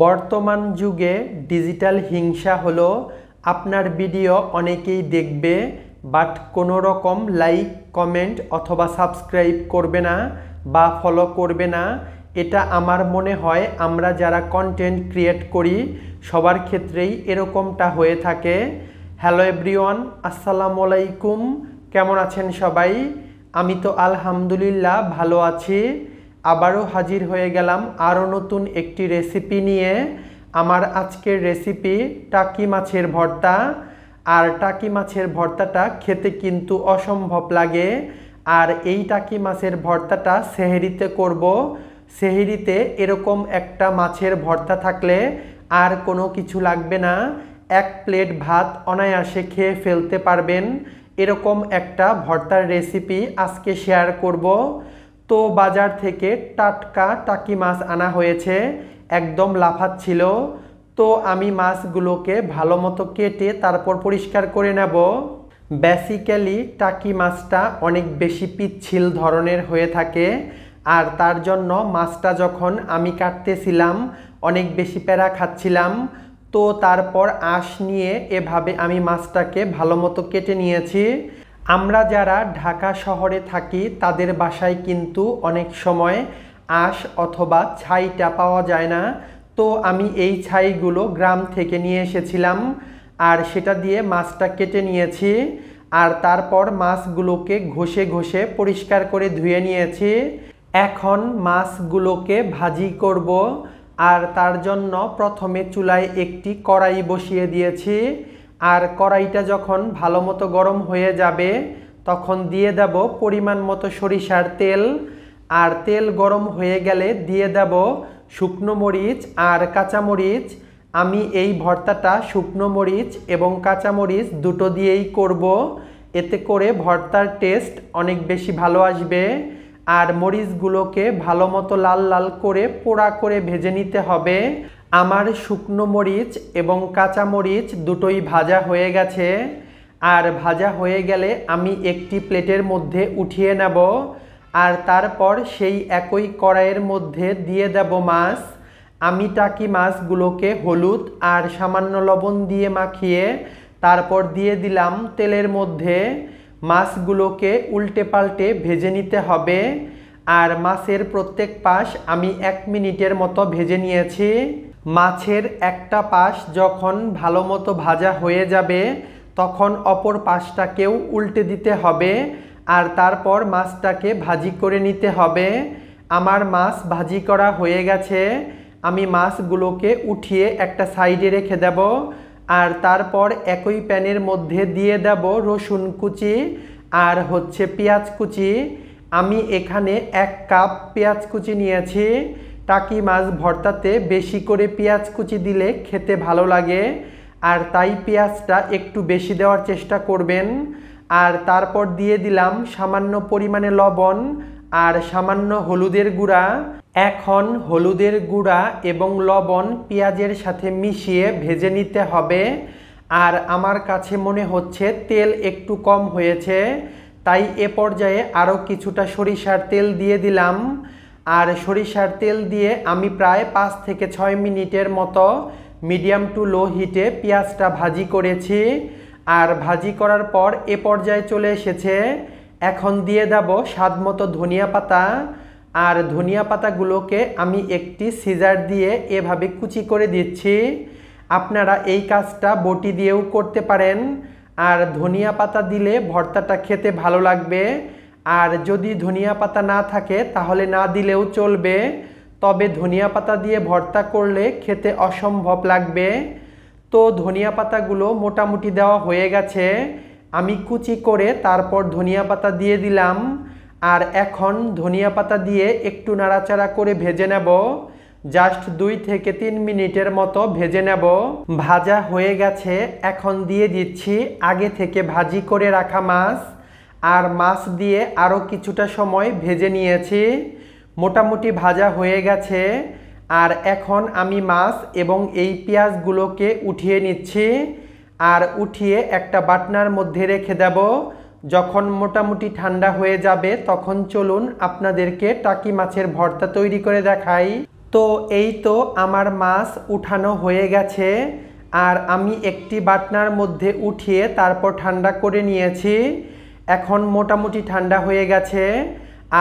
বর্তমান যুগে ডিজিটাল হিংসা হলো আপনার ভিডিও অনেকেই দেখবে বাট কোনো রকম লাইক কমেন্ট অথবা সাবস্ক্রাইব করবে না বা ফলো করবে না। এটা আমার মনে হয় আমরা যারা কন্টেন্ট ক্রিয়েট করি সবার ক্ষেত্রেই এরকমটা হয়ে থাকে। হ্যালো এভরিওয়ান, আসসালামু আলাইকুম। কেমন আছেন সবাই? আমি তো আলহামদুলিল্লাহ ভালো আছি। আবারও হাজির হয়ে গেলাম আরও নতুন একটি রেসিপি নিয়ে। আমার আজকের রেসিপি টাকি মাছের ভর্তা। আর টাকি মাছের ভর্তাটা খেতে কিন্তু অসম্ভব লাগে। আর এই টাকি মাছের ভর্তাটা সেহরিতে করব। সেহরিতে এরকম একটা মাছের ভর্তা থাকলে আর কোনো কিছু লাগবে না, এক প্লেট ভাত অনায়াসে খেয়ে ফেলতে পারবেন। এরকম একটা ভর্তার রেসিপি আজকে শেয়ার করব। তো বাজার থেকে টাটকা টাকি মাছ আনা হয়েছে, একদম লাফাচ্ছিল। তো আমি মাছগুলোকে ভালো মতো কেটে তারপর পরিষ্কার করে নেব। বেসিক্যালি টাকি মাছটা অনেক বেশি পিচ্ছিল ধরনের হয়ে থাকে, আর তার জন্য মাছটা যখন আমি কাটতেছিলাম অনেক বেশি প্যারা খাচ্ছিলাম। তো তারপর আঁশ নিয়ে এভাবে আমি মাছটাকে ভালো মতো কেটে নিয়েছি। আমরা যারা ঢাকা শহরে থাকি তাদের বাসায় কিন্তু অনেক সময় আঁশ অথবা ছাইটা পাওয়া যায় না। তো আমি এই ছাইগুলো গ্রাম থেকে নিয়ে এসেছিলাম, আর সেটা দিয়ে মাছটা কেটে নিয়েছি। আর তারপর মাছগুলোকে ঘষে ঘষে পরিষ্কার করে ধুয়ে নিয়েছি। এখন মাছগুলোকে ভাজি করব, আর তার জন্য প্রথমে চুলায় একটি কড়াই বসিয়ে দিয়েছি। আর কড়াইটা যখন ভালো মতো গরম হয়ে যাবে তখন দিয়ে দেব পরিমাণ মতো সরিষার তেল। আর তেল গরম হয়ে গেলে দিয়ে দেব শুকনো মরিচ আর কাঁচামরিচ। আমি এই ভর্তাটা শুকনো মরিচ এবং কাঁচামরিচ দুটো দিয়েই করব, এতে করে ভর্তার টেস্ট অনেক বেশি ভালো আসবে। আর মরিচগুলোকে ভালো মতো লাল লাল করে পোড়া করে ভেজে নিতে হবে। আমার শুকনো মরিচ এবং কাঁচা মরিচ দুটোই ভাজা হয়ে গেছে। আর ভাজা হয়ে গেলে আমি একটি প্লেটের মধ্যে উঠিয়ে নেব। আর তারপর সেই একই কড়াইয়ের মধ্যে দিয়ে দেব মাছ। আমি টাকি মাছগুলোকে হলুদ আর সামান্য লবণ দিয়ে মাখিয়ে তারপর দিয়ে দিলাম তেলের মধ্যে। মাছগুলোকে উল্টে পাল্টে ভেজে নিতে হবে। আর মাছের প্রত্যেক পাশ আমি 1 মিনিটের মতো ভেজে নিয়েছি। মাছের একটা পাশ যখন ভালো মতো ভাজা হয়ে যাবে তখন অপর পাশটাকেও উল্টে দিতে হবে। আর তারপর মাছটাকে ভাজি করে নিতে হবে। আমার মাছ ভাজি করা হয়ে গেছে। আমি মাছগুলোকে উঠিয়ে একটা সাইডে রেখে দেব। আর তারপর একই প্যানের মধ্যে দিয়ে দেব রসুন কুচি আর পেঁয়াজ কুচি। আমি এখানে 1 কাপ পেঁয়াজ কুচি নিয়েছি। টাকি মাছ ভর্তাতে বেশি করে পেঁয়াজ কুচি দিলে খেতে ভালো লাগে, আর তাই পেঁয়াজটা একটু বেশি দেওয়ার চেষ্টা করবেন। আর তারপর দিয়ে দিলাম সামান্য পরিমাণে লবণ আর সামান্য হলুদের গুঁড়া। এখন হলুদের গুঁড়া এবং লবণ পেঁয়াজের সাথে মিশিয়ে ভেজে নিতে হবে। আর আমার কাছে মনে হচ্ছে তেল একটু কম হয়েছে, তাই এ পর্যায়ে আরও কিছুটা সরিষার তেল দিয়ে দিলাম। আর সরিষার তেল দিয়ে আমি প্রায় 5 থেকে 6 মিনিটের মতো মিডিয়াম টু লো হিটে পেঁয়াজটা ভাজি করেছি। আর ভাজি করার পর এ পর্যায়ে চলে এসেছে। এখন দিয়ে দেব স্বাদ মতো ধনিয়া পাতা। আর ধনিয়া পাতাগুলোকে আমি একটি সিজার দিয়ে এভাবে কুচি করে দিচ্ছি। আপনারা এই কাজটা বটি দিয়েও করতে পারেন। আর ধনিয়া পাতা দিলে ভর্তাটা খেতে ভালো লাগবে। আর যদি ধনিয়া পাতা না থাকে তাহলে না দিলেও চলবে, তবে ধনিয়া পাতা দিয়ে ভর্তা করলে খেতে অসম্ভব লাগবে। তো ধনিয়া পাতাগুলো মোটামুটি দেওয়া হয়ে গেছে। আমি কুচি করে তারপর ধনিয়া পাতা দিয়ে দিলাম। আর এখন ধনিয়া পাতা দিয়ে একটু নাড়াচাড়া করে ভেজে নেব। জাস্ট 2 থেকে 3 মিনিটের মতো ভেজে নেব। ভাজা হয়ে গেছে। এখন দিয়ে দিচ্ছি আগে থেকে ভাজি করে রাখা মাছ। আর মাছ দিয়ে আরও কিছুটা সময় ভেজে নিয়েছি। মোটামুটি ভাজা হয়ে গেছে। আর এখন আমি মাছ এবং এই পেঁয়াজগুলোকে উঠিয়ে নিচ্ছি। আর উঠিয়ে একটা বাটনার মধ্যে রেখে দেব। যখন মোটামুটি ঠান্ডা হয়ে যাবে তখন চলুন আপনাদেরকে টাকি মাছের ভর্তা তৈরি করে দেখাই। তো এই তো আমার মাছ উঠানো হয়ে গেছে, আর আমি একটি বাটনার মধ্যে উঠিয়ে তারপর ঠান্ডা করে নিয়েছি। এখন মোটামুটি ঠান্ডা হয়ে গেছে।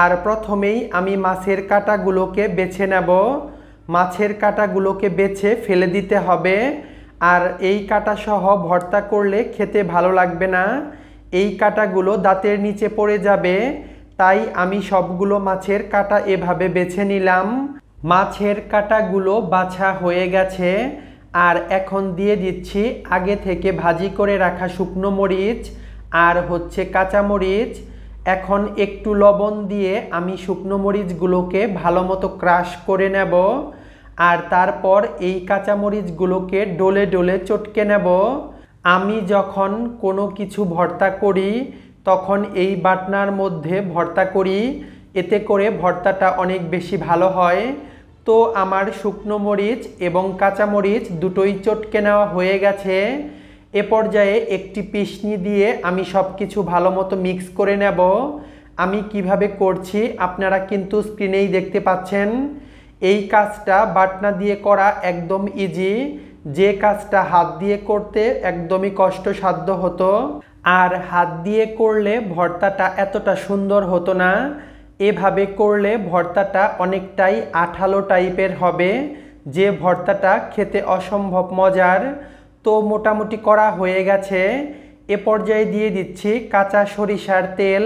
আর প্রথমেই আমি মাছের কাঁটাগুলোকে বেছে নেব। মাছের কাঁটাগুলোকে বেছে ফেলে দিতে হবে। আর এই কাঁটা সহ ভর্তা করলে খেতে ভালো লাগবে না, এই কাঁটাগুলো দাঁতের নিচে পড়ে যাবে। তাই আমি সবগুলো মাছের কাঁটা এভাবে বেছে নিলাম। মাছের কাঁটাগুলো বাছা হয়ে গেছে। আর এখন দিয়ে দিচ্ছি আগে থেকে ভাজি করে রাখা শুকনো মরিচ আর কাঁচা মরিচ। এখন একটু লবণ দিয়ে আমি শুকনো মরিচগুলোকে ভালো মতো ক্রাশ করে নেব। আর তারপর এই কাঁচা মরিচগুলোকে ডলে ডলে চটকে নেব। আমি যখন কোনো কিছু ভর্তা করি তখন এই বাটনার মধ্যে ভর্তা করি, এতে করে ভর্তাটা অনেক বেশি ভালো হয়। তো আমার শুকনো মরিচ এবং কাঁচা মরিচ দুটোই চটকে নেওয়া হয়ে গেছে। এ পর্যায়ে একটি পিষনি দিয়ে আমি সব কিছু ভালো মতো মিক্স করে নেব। আমি কিভাবে করছি আপনারা কিন্তু স্ক্রিনেই দেখতে পাচ্ছেন। এই কাজটা বাটনা দিয়ে করা একদম ইজি, যে কাজটা হাত দিয়ে করতে একদমই কষ্টসাধ্য হতো। আর হাত দিয়ে করলে ভর্তাটা এতটা সুন্দর হতো না। এভাবে করলে ভর্তাটা অনেকটাই আঠালো টাইপের হবে, যে ভর্তাটা খেতে অসম্ভব মজার। তো মোটামুটি করা হয়ে গেছে। এ পর্যায়ে দিয়ে দিচ্ছি কাঁচা সরিষার তেল।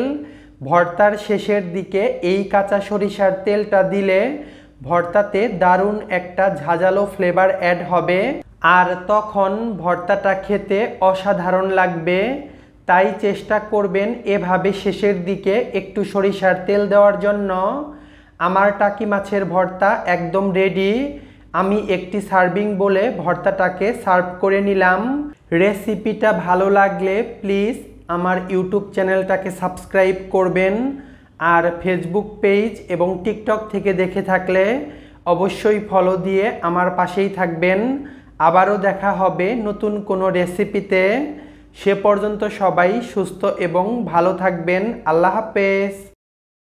ভর্তার শেষের দিকে এই কাঁচা সরিষার তেলটা দিলে ভর্তাতে দারুণ একটা ঝাঁঝালো ফ্লেভার অ্যাড হবে, আর তখন ভর্তাটা খেতে অসাধারণ লাগবে। তাই চেষ্টা করবেন এভাবে শেষের দিকে একটু সরিষার তেল দেওয়ার জন্য। আমার টাকি মাছের ভর্তা একদম রেডি। আমি একটি সার্ভিং বলে ভর্তাটাকে সার্ভ করে নিলাম। রেসিপিটা ভালো লাগলে প্লিজ আমার ইউটিউব চ্যানেলটাকে সাবস্ক্রাইব করবেন। আর ফেসবুক পেজ এবং টিকটক থেকে দেখে থাকলে অবশ্যই ফলো দিয়ে আমার পাশেই থাকবেন। আবারও দেখা হবে নতুন কোনো রেসিপিতে। সে পর্যন্ত সবাই সুস্থ এবং ভালো থাকবেন। আল্লাহ হাফেজ।